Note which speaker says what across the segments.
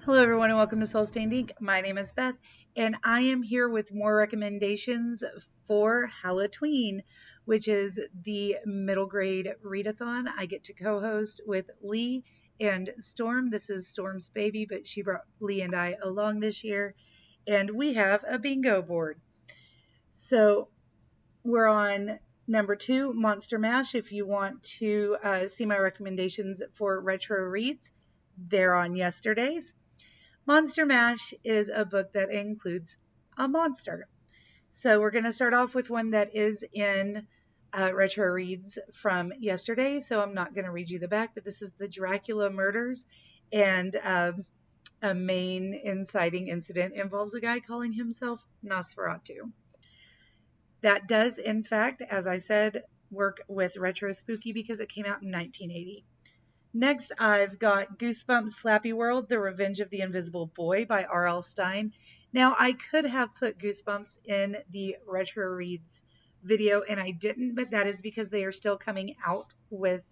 Speaker 1: Hello, everyone, and welcome to Soul Stained Ink. My name is Beth, and I am here with more recommendations for HallowTween, which is the middle grade readathon. I get to co host with Lee and Storm. This is Storm's baby, but she brought Lee and I along this year, and we have a bingo board. So we're on number 2, Monster Mash. If you want to see my recommendations for retro reads, they're on yesterday's. Monster Mash is a book that includes a monster. So we're going to start off with one that is in retro reads from yesterday. So I'm not going to read you the back, but this is the Dracula murders. And a main inciting incident involves a guy calling himself Nosferatu. That does, in fact, as I said, work with Retro Spooky because it came out in 1980. Next, I've got Goosebumps Slappy World, The Revenge of the Invisible Boy by R.L. Stine. Now, I could have put Goosebumps in the Retro Reads video, and I didn't, but that is because they are still coming out with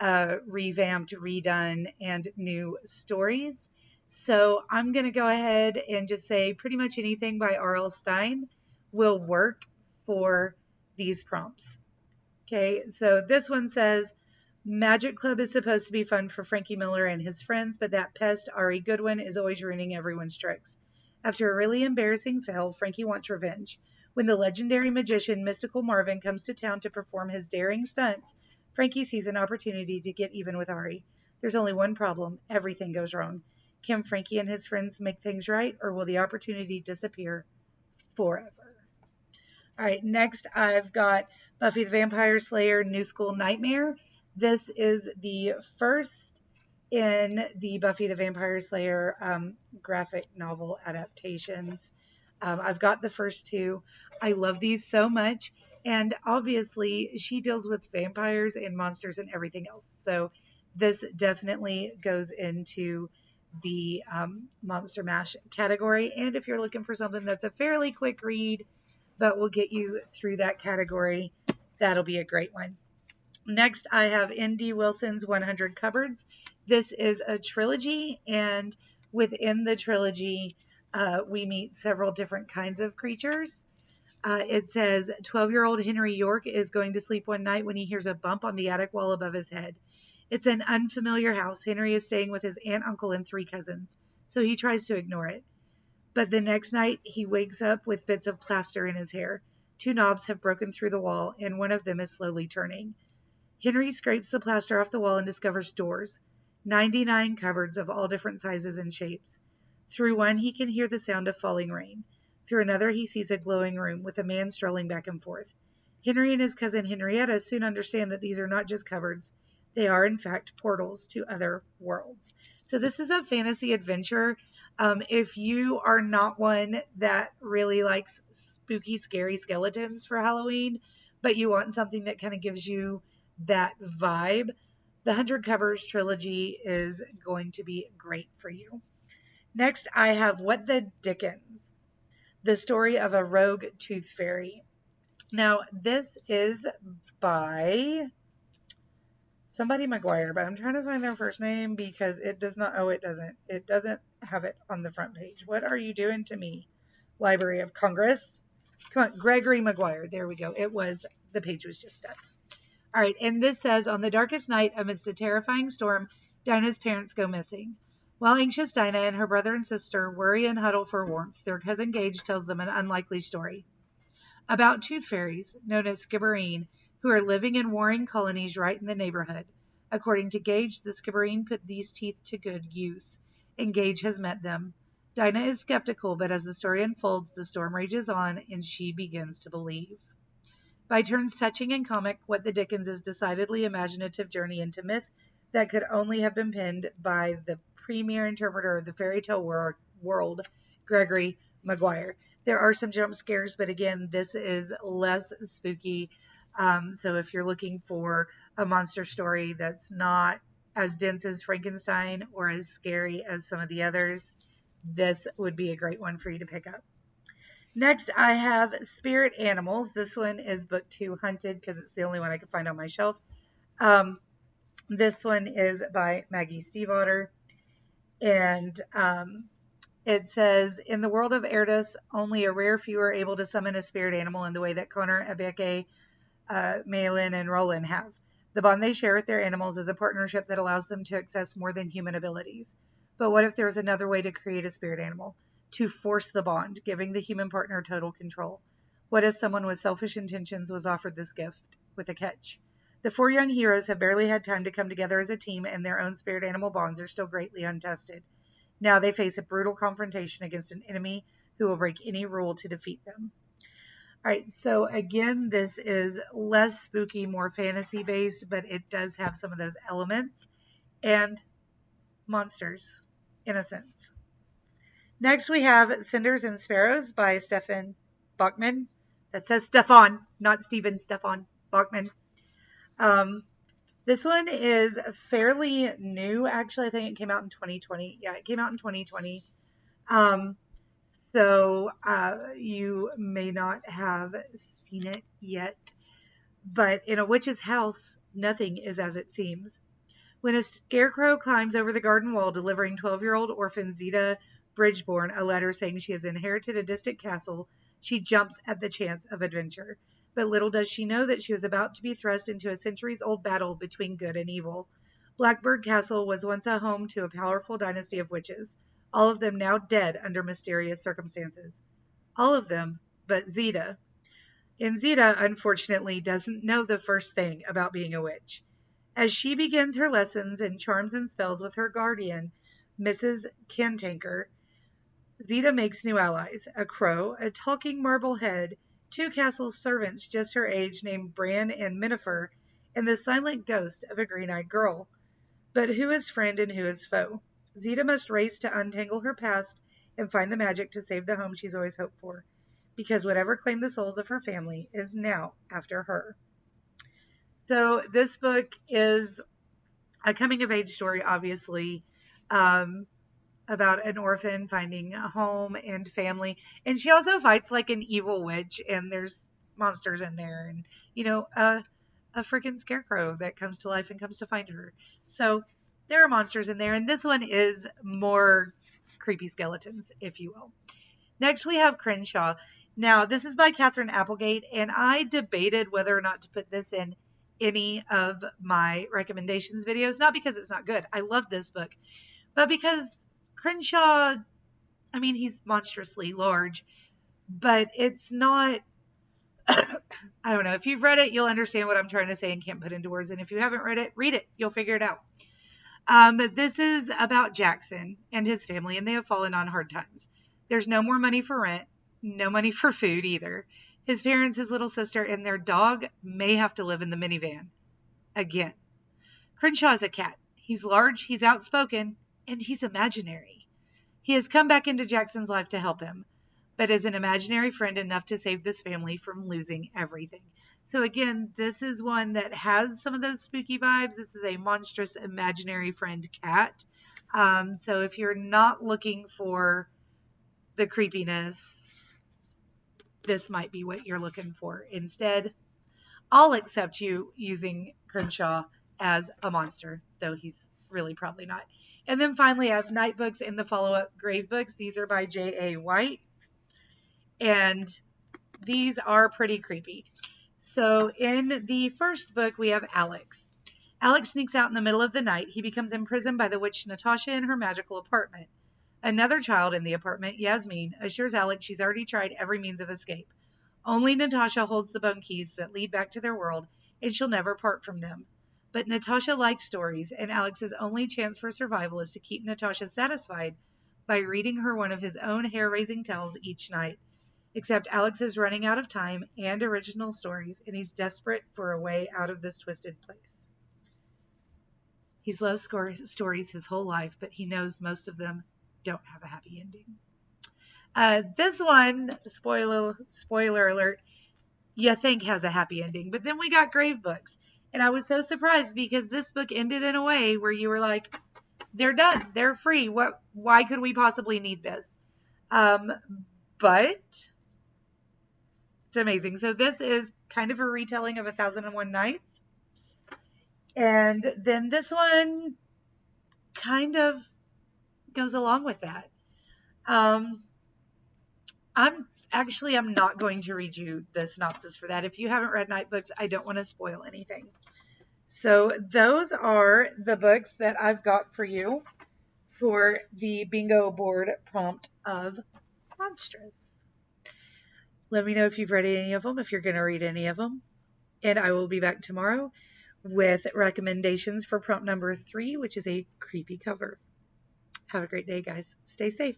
Speaker 1: revamped, redone, and new stories. So I'm going to go ahead and just say pretty much anything by R.L. Stine will work for these prompts. Okay, so this one says, Magic Club is supposed to be fun for Frankie Miller and his friends, but that pest, Ari Goodwin, is always ruining everyone's tricks. After a really embarrassing fail, Frankie wants revenge. When the legendary magician Mystical Marvin comes to town to perform his daring stunts, Frankie sees an opportunity to get even with Ari. There's only one problem. Everything goes wrong. Can Frankie and his friends make things right, or will the opportunity disappear forever? All right, next I've got Buffy the Vampire Slayer New School Nightmare. This is the first in the Buffy the Vampire Slayer graphic novel adaptations. I've got the first two. I love these so much. And obviously, she deals with vampires and monsters and everything else. So this definitely goes into the Monster Mash category. And if you're looking for something that's a fairly quick read but will get you through that category, that'll be a great one. Next, I have N.D. Wilson's 100 Cupboards. This is a trilogy, and within the trilogy, we meet several different kinds of creatures. It says 12-year-old Henry York is going to sleep one night when he hears a bump on the attic wall above his head. It's an unfamiliar house. Henry is staying with his aunt, uncle, and 3 cousins, so he tries to ignore it. But the next night, he wakes up with bits of plaster in his hair. 2 knobs have broken through the wall, and one of them is slowly turning. Henry scrapes the plaster off the wall and discovers doors, 99 cupboards of all different sizes and shapes. Through one, he can hear the sound of falling rain. Through another, he sees a glowing room with a man strolling back and forth. Henry and his cousin Henrietta soon understand that these are not just cupboards. They are, in fact, portals to other worlds. So this is a fantasy adventure. If you are not one that really likes spooky, scary skeletons for Halloween, but you want something that kind of gives you that vibe, the 100 Covers trilogy is going to be great for you. Next, I have What the Dickens, the story of a rogue tooth fairy. Now, this is by somebody McGuire, but I'm trying to find their first name because it does not, it doesn't have it on the front page. What are you doing to me? Library of Congress. Come on, Gregory Maguire. There we go. The page was just stuck. All right, and this says, on the darkest night, amidst a terrifying storm, Dinah's parents go missing. While anxious Dinah and her brother and sister worry and huddle for warmth, their cousin Gage tells them an unlikely story about tooth fairies, known as skibbereen, who are living in warring colonies right in the neighborhood. According to Gage, the skibbereen put these teeth to good use, and Gage has met them. Dinah is skeptical, but as the story unfolds, the storm rages on, and she begins to believe. By turns touching and comic, What the Dickens is decidedly imaginative journey into myth that could only have been penned by the premier interpreter of the fairy tale world, Gregory Maguire. There are some jump scares, but again, this is less spooky. So if you're looking for a monster story that's not as dense as Frankenstein or as scary as some of the others, this would be a great one for you to pick up. Next, I have Spirit Animals. This one is book 2, Hunted, because it's the only one I could find on my shelf. This one is by Maggie Stiefvater. And it says, in the world of Erdis, only a rare few are able to summon a spirit animal in the way that Connor, Abeke, Malin, and Roland have. The bond they share with their animals is a partnership that allows them to access more than human abilities. But what if there was another way to create a spirit animal? To force the bond, giving the human partner total control. What if someone with selfish intentions was offered this gift with a catch? The four young heroes have barely had time to come together as a team, and their own spirit animal bonds are still greatly untested. Now they face a brutal confrontation against an enemy who will break any rule to defeat them. All right, so again, this is less spooky, more fantasy based, but it does have some of those elements and monsters in a sense. Next, we have Cinders and Sparrows by Stefan Bachman. That says Stefan, not Stephen, Stefan Bachman. This one is fairly new, actually. I think it came out in 2020. Yeah, it came out in 2020. So you may not have seen it yet. But in a witch's house, nothing is as it seems. When a scarecrow climbs over the garden wall, delivering 12-year-old orphan Zita Bridgeborn a letter saying she has inherited a distant castle, she jumps at the chance of adventure. But little does she know that she was about to be thrust into a centuries-old battle between good and evil. Blackbird Castle was once a home to a powerful dynasty of witches, all of them now dead under mysterious circumstances. All of them but Zita. And Zita, unfortunately, doesn't know the first thing about being a witch. As she begins her lessons in charms and spells with her guardian, Mrs. Cantanker, Zita makes new allies, a crow, a talking marble head, two castle servants just her age named Bran and Minifer, and the silent ghost of a green-eyed girl. But who is friend and who is foe? Zita must race to untangle her past and find the magic to save the home she's always hoped for, because whatever claimed the souls of her family is now after her. So this book is a coming-of-age story, obviously, about an orphan finding a home and family. And she also fights like an evil witch, and there's monsters in there, and, you know, a freaking scarecrow that comes to life and comes to find her. So there are monsters in there, and this one is more creepy skeletons, if you will. Next, we have Crenshaw. Now, this is by Catherine Applegate, and I debated whether or not to put this in any of my recommendations videos, not because it's not good. I love this book, but because Crenshaw, I mean, he's monstrously large, but it's not, I don't know. If you've read it, you'll understand what I'm trying to say and can't put into words. And if you haven't read it, read it. You'll figure it out. This is about Jackson and his family, and they have fallen on hard times. There's no more money for rent, no money for food either. His parents, his little sister, and their dog may have to live in the minivan again. Crenshaw is a cat. He's large, he's outspoken, and he's imaginary. He has come back into Jackson's life to help him, but is an imaginary friend enough to save this family from losing everything. So again, this is one that has some of those spooky vibes. This is a monstrous imaginary friend cat. So if you're not looking for the creepiness, this might be what you're looking for. Instead, I'll accept you using Crenshaw as a monster, though he's really probably not. And then finally, I have Night Books and the follow-up Grave Books. These are by J.A. White, and these are pretty creepy. So in the first book, we have Alex. Alex sneaks out in the middle of the night. He becomes imprisoned by the witch Natasha in her magical apartment. Another child in the apartment, Yasmin, assures Alex she's already tried every means of escape. Only Natasha holds the bone keys that lead back to their world, and she'll never part from them. But Natasha likes stories, and Alex's only chance for survival is to keep Natasha satisfied by reading her one of his own hair-raising tales each night. Except Alex is running out of time and original stories, and he's desperate for a way out of this twisted place. He's loved stories his whole life, but he knows most of them don't have a happy ending. This one, spoiler alert, you think has a happy ending, but then we got Grave Books, and I was so surprised because this book ended in a way where you were like, they're done, they're free. Why could we possibly need this? But it's amazing. So this is kind of a retelling of 1001 Nights. And then this one kind of goes along with that. Um, I'm not going to read you the synopsis for that. If you haven't read Night Books, I don't want to spoil anything. So those are the books that I've got for you for the bingo board prompt of Monstrous. Let me know if you've read any of them, if you're going to read any of them. And I will be back tomorrow with recommendations for prompt number 3, which is a creepy cover. Have a great day, guys. Stay safe.